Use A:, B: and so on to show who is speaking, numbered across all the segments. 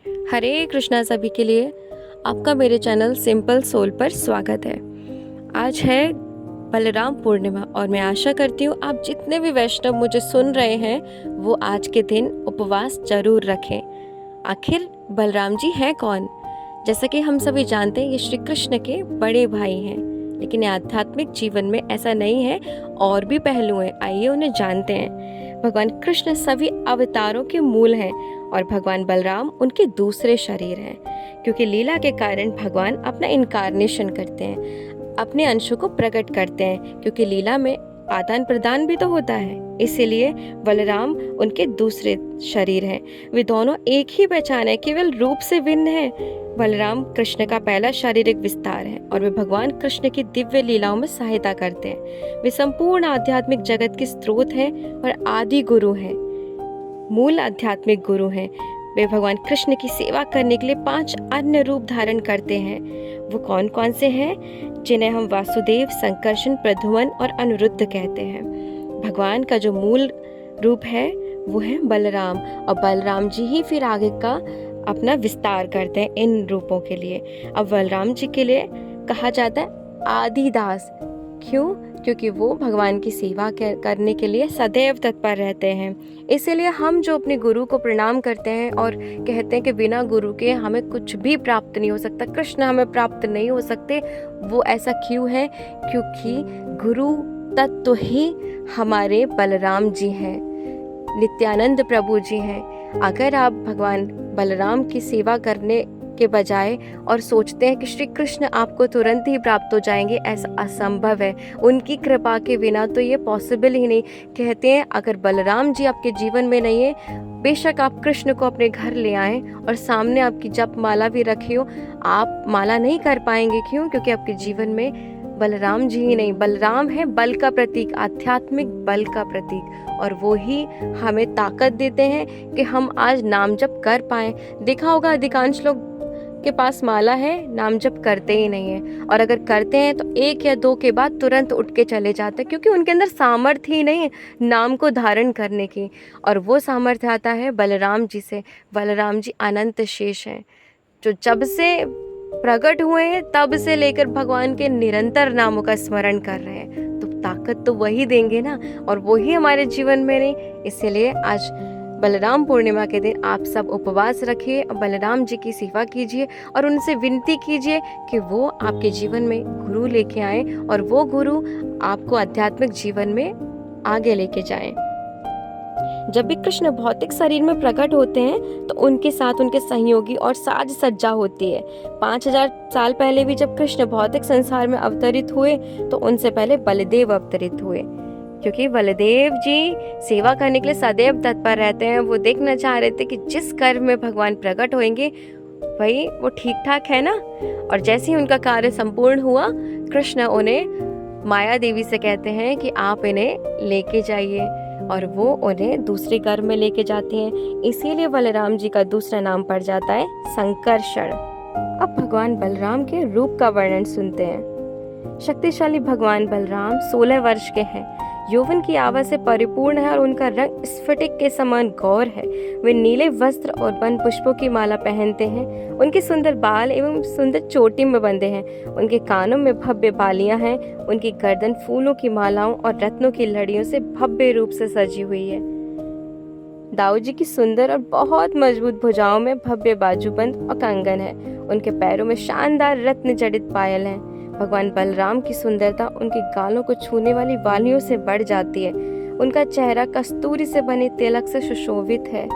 A: हरे कृष्णा सभी के लिए आपका मेरे चैनल सिंपल सोल पर स्वागत है। आज है बलराम पूर्णिमा और मैं आशा करती हूँ आप जितने भी वैष्णव मुझे सुन रहे हैं वो आज के दिन उपवास जरूर रखें। आखिर बलराम जी हैं कौन? जैसा कि हम सभी जानते हैं ये श्री कृष्ण के बड़े भाई हैं, लेकिन आध्यात्मिक जीवन में ऐसा नहीं है, और भी पहलू हैं। आइए उन्हें जानते हैं। भगवान कृष्ण सभी अवतारों के मूल हैं और भगवान बलराम उनके दूसरे शरीर हैं, क्योंकि लीला के कारण भगवान अपना इनकारनेशन करते हैं, अपने अंशों को प्रकट करते हैं, क्योंकि लीला में आदान प्रदान भी तो होता है। इसीलिए बलराम उनके दूसरे शरीर हैं। वे दोनों एक ही पहचान है, केवल रूप से भिन्न है। बलराम कृष्ण का पहला शारीरिक विस्तार है और वे भगवान कृष्ण की दिव्य लीलाओं में सहायता करते हैं। वे संपूर्ण आध्यात्मिक जगत के स्रोत हैं और आदि गुरु हैं, मूल आध्यात्मिक गुरु हैं। वे भगवान कृष्ण की सेवा करने के लिए 5 अन्य रूप धारण करते हैं। वो कौन कौन से हैं, जिन्हें हम वासुदेव, संकर्षण, प्रद्युम्न और अनिरुद्ध कहते हैं। भगवान का जो मूल रूप है वो है बलराम, और बलराम जी ही फिर आगे का अपना विस्तार करते हैं इन रूपों के लिए। अब बलराम जी के लिए कहा जाता है आदिदास। क्यों? क्योंकि वो भगवान की सेवा करने के लिए सदैव तत्पर रहते हैं। इसीलिए हम जो अपने गुरु को प्रणाम करते हैं और कहते हैं कि बिना गुरु के हमें कुछ भी प्राप्त नहीं हो सकता, कृष्ण हमें प्राप्त नहीं हो सकते, वो ऐसा क्यों है? क्योंकि गुरु तत्व ही हमारे बलराम जी हैं, नित्यानंद प्रभु जी हैं। अगर आप भगवान बलराम की सेवा करने के बजाय और सोचते हैं कि श्री कृष्ण आपको तुरंत ही प्राप्त हो जाएंगे, ऐसा असंभव है। उनकी कृपा के बिना तो ये पॉसिबल ही नहीं। कहते हैं अगर बलराम जी आपके जीवन में नहीं है, बेशक आप कृष्ण को अपने घर ले आएं और सामने आपकी जप माला भी रखी हो, आप माला नहीं कर पाएंगे। क्यों? क्योंकि आपके जीवन में बलराम जी ही नहीं, बलराम है बल का प्रतीक, आध्यात्मिक बल का प्रतीक, और वो ही हमें ताकत देते हैं कि हम आज नाम जप कर पाएं। देखा होगा अधिकांश लोग के पास माला है, नाम जप करते ही नहीं है, और अगर करते हैं तो 1 या 2 के बाद तुरंत उठ के चले जाते हैं, क्योंकि उनके अंदर सामर्थ्य ही नहीं है नाम को धारण करने की। और वो सामर्थ्य आता है बलराम जी से। बलराम जी अनंत शेष हैं, जो जब से प्रकट हुए हैं तब से लेकर भगवान के निरंतर नामों का स्मरण कर रहे हैं। तो ताकत तो वही देंगे ना, और वही हमारे जीवन में नहीं। इसीलिए आज बलराम पूर्णिमा के दिन आप सब उपवास रखिए, बलराम जी की सेवा कीजिए और उनसे विनती कीजिए कि वो आपके जीवन में गुरु लेके आए और वो गुरु आपको आध्यात्मिक जीवन में आगे लेके जाएं। जब भी कृष्ण भौतिक शरीर में प्रकट होते हैं तो उनके साथ उनके सहयोगी और साज सज्जा होती है। 5000 साल पहले भी जब कृष्ण भौतिक संसार में अवतरित हुए तो उनसे पहले बलदेव अवतरित हुए, क्योंकि बलदेव जी सेवा करने के लिए सदैव तत्पर रहते हैं। वो देखना चाह रहे थे कि जिस कर्म में भगवान प्रकट होंगे भाई वो ठीक ठाक है ना। और जैसे ही उनका कार्य संपूर्ण हुआ, कृष्ण उन्हें माया देवी से कहते हैं कि आप इन्हें लेके जाइए, और वो उन्हें दूसरे घर में लेके जाती हैं। इसीलिए बलराम जी का दूसरा नाम पड़ जाता है संकर्षण। अब भगवान बलराम के रूप का वर्णन सुनते हैं। शक्तिशाली भगवान बलराम 16 वर्ष के हैं, यौवन की आभा से परिपूर्ण है और उनका रंग स्फटिक के समान गौर है। वे नीले वस्त्र और वन पुष्पों की माला पहनते हैं। उनके सुंदर बाल एवं सुंदर चोटी में बंधे हैं। उनके कानों में भव्य बालियां हैं। उनकी गर्दन फूलों की मालाओं और रत्नों की लड़ियों से भव्य रूप से सजी हुई है। दाऊ जी की सुंदर और बहुत मजबूत भुजाओं में भव्य बाजूबंद और कंगन है। उनके पैरों में शानदार रत्न जड़ित पायल हैं। भगवान बलराम की सुंदरता उनके गालों को छूने वाली वालियों से बढ़ जाती है। उनका चेहरा कस्तूरी से बने तिलक से सुशोभित है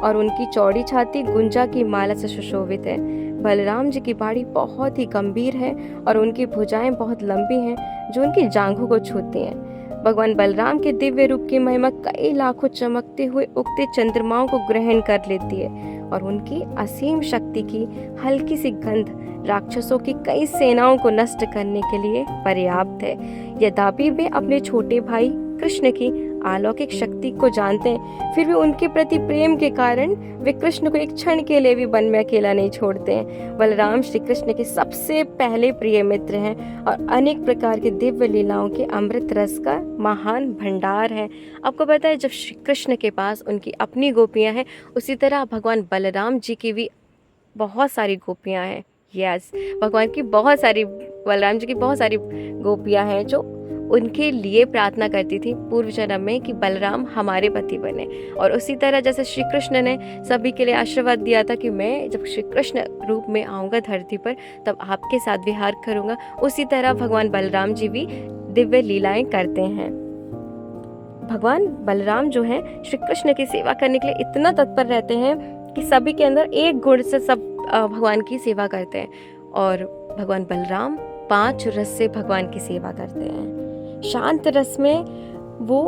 A: और उनकी चौड़ी छाती गुंजा की माला से सुशोभित है। बलराम जी की बाड़ी बहुत ही गंभीर है और उनकी भुजाएं बहुत लंबी हैं, जो उनकी जांघों को छूती हैं। भगवान बलराम के दिव्य रूप की महिमा कई लाखों चमकते हुए उगते चंद्रमाओं को ग्रहण कर लेती है, और उनकी असीम शक्ति की हल्की सी गंध राक्षसों की कई सेनाओं को नष्ट करने के लिए पर्याप्त है। यद्यपि वे अपने छोटे भाई कृष्ण की अलौकिक शक्ति को जानते हैं, फिर भी उनके प्रति प्रेम के कारण वे कृष्ण को एक क्षण के लिए भी वन में अकेला नहीं छोड़ते हैं। बलराम श्री कृष्ण के सबसे पहले प्रिय मित्र हैं और अनेक प्रकार के दिव्य लीलाओं के अमृत रस का महान भंडार है। आपको पता है, जब श्री कृष्ण के पास उनकी अपनी गोपियां हैं, उसी तरह भगवान बलराम जी की भी बहुत सारी गोपियाँ हैं। यस, भगवान की बहुत सारी, बलराम जी की बहुत सारी गोपियाँ हैं जो उनके लिए प्रार्थना करती थी पूर्व जन्म में कि बलराम हमारे पति बने। और उसी तरह जैसे श्री कृष्ण ने सभी के लिए आशीर्वाद दिया था कि मैं जब श्री कृष्ण रूप में आऊँगा धरती पर तब आपके साथ विहार करूँगा, उसी तरह भगवान बलराम जी भी दिव्य लीलाएं करते हैं। भगवान बलराम जो हैं श्री कृष्ण की सेवा करने के लिए इतना तत्पर रहते हैं कि सभी के अंदर एक गुण से सब भगवान की सेवा करते हैं। और भगवान बलराम 5 रस से भगवान की सेवा करते हैं। शांत रस में वो,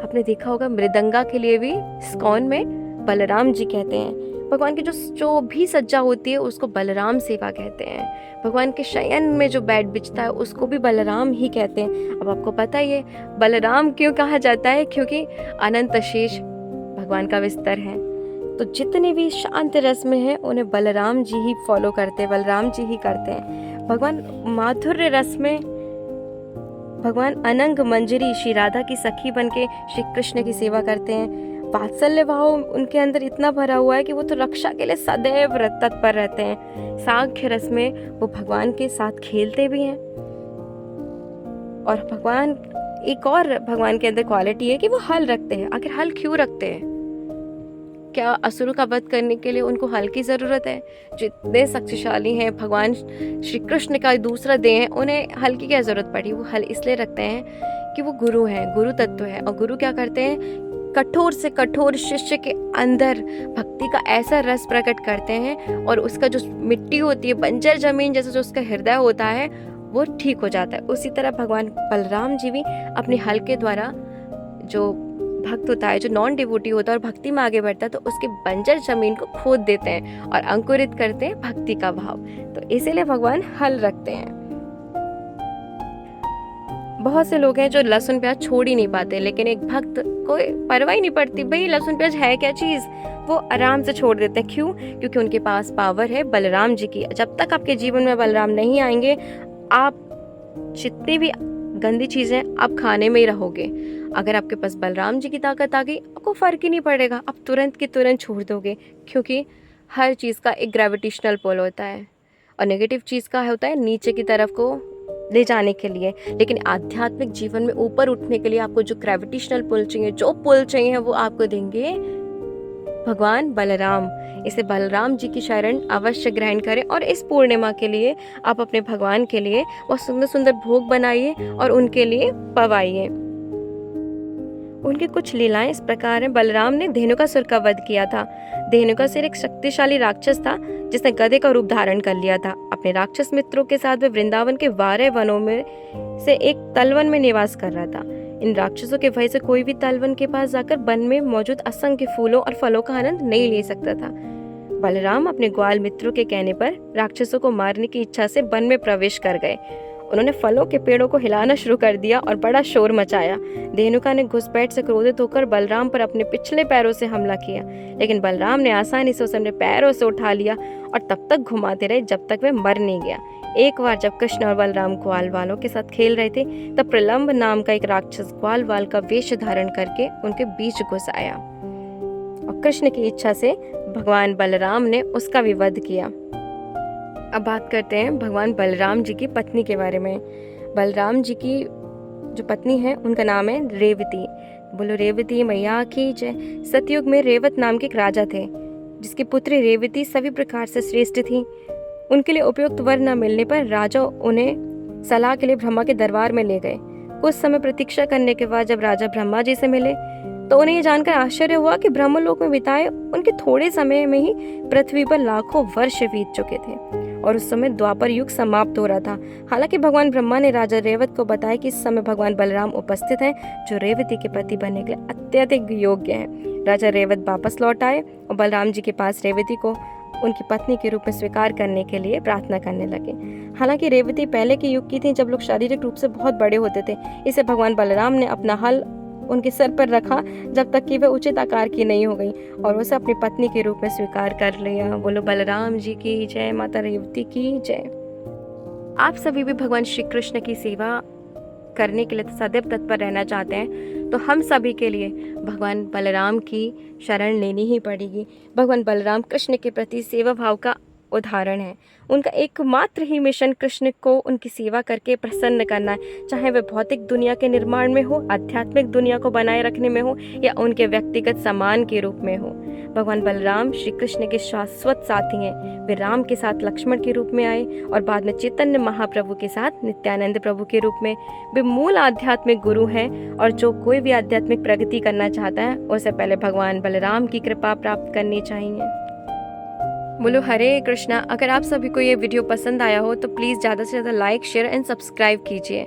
A: आपने देखा होगा मृदंगा के लिए भी इस्कॉन में बलराम जी कहते हैं। भगवान की जो भी सज्जा होती है उसको बलराम सेवा कहते हैं। भगवान के शयन में जो बेड बिछता है उसको भी बलराम ही कहते हैं। अब आपको पता ही है बलराम क्यों कहा जाता है, क्योंकि अनंत शेष भगवान का विस्तर है। तो जितने भी शांत रस में हैं उन्हें बलराम जी ही फॉलो करते हैं, बलराम जी ही करते हैं। भगवान माधुर्य रस में भगवान अनंग मंजरी श्री राधा की सखी बनके श्री कृष्ण की सेवा करते हैं। वात्सल्य भाव उनके अंदर इतना भरा हुआ है कि वो तो रक्षा के लिए सदैव तत्पर रहते हैं। सांख्य रस में वो भगवान के साथ खेलते भी हैं। और भगवान, एक और भगवान के अंदर क्वालिटी है कि वो हल रखते हैं। आखिर हल क्यों रखते हैं? क्या असुरों का वध करने के लिए उनको हल की ज़रूरत है? जितने शक्तिशाली हैं भगवान श्री कृष्ण का दूसरा देह है, उन्हें हल की क्या ज़रूरत पड़ी? वो हल इसलिए रखते हैं कि वो गुरु हैं, गुरु तत्व है। और गुरु क्या करते हैं? कठोर से कठोर शिष्य के अंदर भक्ति का ऐसा रस प्रकट करते हैं और उसका जो मिट्टी होती है, बंजर जमीन जैसे जो उसका हृदय होता है, वो ठीक हो जाता है। उसी तरह भगवान बलराम जी भी अपने हल के द्वारा जो भक्त होता है, जो नॉन डिवोटी होता है और भक्ति में आगे बढ़ता है, तो उसके बंजर जमीन को खोद देते हैं और अंकुरित करते हैं भक्ति का भाव। तो इसीलिए भगवान हल रखते हैं। बहुत से लोग हैं जो लहसुन प्याज छोड़ ही नहीं पाते, लेकिन एक भक्त को परवाह ही नहीं पड़ती, भाई लहसुन प्याज है क्या चीज़, वो आराम से छोड़ देते हैं। क्यों? क्योंकि उनके पास पावर है बलराम जी की। जब तक आपके जीवन में बलराम नहीं आएंगे, आप जितनी भी गंदी चीज़ें आप खाने में ही रहोगे। अगर आपके पास बलराम जी की ताकत आ गई, आपको फ़र्क ही नहीं पड़ेगा, आप तुरंत की तुरंत छोड़ दोगे। क्योंकि हर चीज़ का एक ग्रेविटेशनल पुल होता है और नेगेटिव चीज़ का होता है नीचे की तरफ को ले जाने के लिए। लेकिन आध्यात्मिक जीवन में ऊपर उठने के लिए आपको जो ग्रेविटेशनल पुल चाहिए, जो पुल चाहिए, वो आपको देंगे भगवान बलराम। इसे बलराम जी की शरण अवश्य ग्रहण करें। और इस पूर्णिमा के लिए आप अपने भगवान के लिए बहुत सुंदर सुंदर भोग बनाइए और उनके लिए पवाइए। उनकी कुछ लीलाएं इस प्रकार हैं। बलराम ने धेनुकासुर का वध किया था। धेनुकासुर एक शक्तिशाली राक्षस था जिसने गधे का रूप धारण कर लिया था। अपने राक्षस मित्रों के साथ वे वृंदावन के 12 वनों में से एक तलवन में निवास कर रहा था। इन राक्षसों के भय से कोई भी तलवन के पास जाकर वन में मौजूद असंख्य फूलों और फलों का आनंद नहीं ले सकता था। बलराम अपने ग्वाल मित्रों के कहने पर राक्षसों को मारने की इच्छा से वन में प्रवेश कर गए। उन्होंने फलों के पेड़ों को हिलाना शुरू कर दिया और बड़ा शोर मचाया। धेनुका ने घुसपैठ से क्रोधित होकर बलराम पर अपने पिछले पैरों से हमला किया, लेकिन बलराम ने आसानी से उसे अपने पैरों से उठा लिया और तब तक घुमाते रहे जब तक वह मर नहीं गया। एक बार जब कृष्ण और बलराम ग्वाल वालों के साथ खेल रहे थे, तब प्रलंब नाम का एक राक्षस ग्वाल वाल का वेश धारण करके उनके बीच घुस आया और कृष्ण की इच्छा से भगवान बलराम ने उसका भी वध किया। अब बात करते हैं भगवान बलराम जी की पत्नी के बारे में। बलराम जी की जो पत्नी है उनका नाम है रेवती। बोलो रेवती मैया की जय। सतयुग में रेवत नाम के एक राजा थे जिसकी पुत्री रेवती सभी प्रकार से श्रेष्ठ थी। उनके लिए उपयुक्त वर न मिलने पर राजा उन्हें सलाह के लिए ब्रह्मा के दरबार में ले गए। कुछ समय प्रतीक्षा करने के बाद जब राजा ब्रह्मा जी से मिले तो उन्हें यह जानकर आश्चर्य हुआ कि ब्रह्मलोक में बिताए उनके थोड़े समय में ही पृथ्वी पर लाखों वर्ष बीत चुके थे और उस समय द्वापर युग समाप्त हो रहा था। हालांकि भगवान ब्रह्मा ने राजा रेवत को बताया कि इस समय भगवान बलराम उपस्थित हैं जो रेवती के पति बनने के लिए अत्यधिक योग्य हैं। राजा रेवत वापस लौट आए और बलराम जी के पास रेवती को उनकी पत्नी के रूप में स्वीकार करने के लिए प्रार्थना करने लगे। हालांकि रेवती पहले के युग की थी जब लोग शारीरिक रूप से बहुत बड़े होते थे। इसे भगवान बलराम ने अपना हल उनके सर पर रखा जब तक कि वह उचित आकार की नहीं हो गई और उसे अपनी पत्नी के रूप में स्वीकार कर लिया। बोलो बलराम जी की जय, माता रेवती की जय। आप सभी भी भगवान श्री कृष्ण की सेवा करने के लिए सदैव तत्पर रहना चाहते हैं तो हम सभी के लिए भगवान बलराम की शरण लेनी ही पड़ेगी। भगवान बलराम कृष्ण के प्रति सेवा भाव का उदाहरण है। उनका एकमात्र ही मिशन कृष्ण को उनकी सेवा करके प्रसन्न करना है, चाहे वह भौतिक दुनिया के निर्माण में हो, आध्यात्मिक दुनिया को बनाए रखने में हो, या उनके व्यक्तिगत सम्मान के रूप में हो। भगवान बलराम श्री कृष्ण के शाश्वत साथी हैं। वे राम के साथ लक्ष्मण के रूप में आए और बाद में चैतन्य महाप्रभु के साथ नित्यानंद प्रभु के रूप में। वे मूल आध्यात्मिक गुरु हैं और जो कोई भी आध्यात्मिक प्रगति करना चाहता है उसे पहले भगवान बलराम की कृपा प्राप्त करनी चाहिए। बोलो हरे कृष्णा। अगर आप सभी को ये वीडियो पसंद आया हो तो प्लीज़ ज़्यादा से ज़्यादा लाइक, शेयर एंड सब्सक्राइब कीजिए।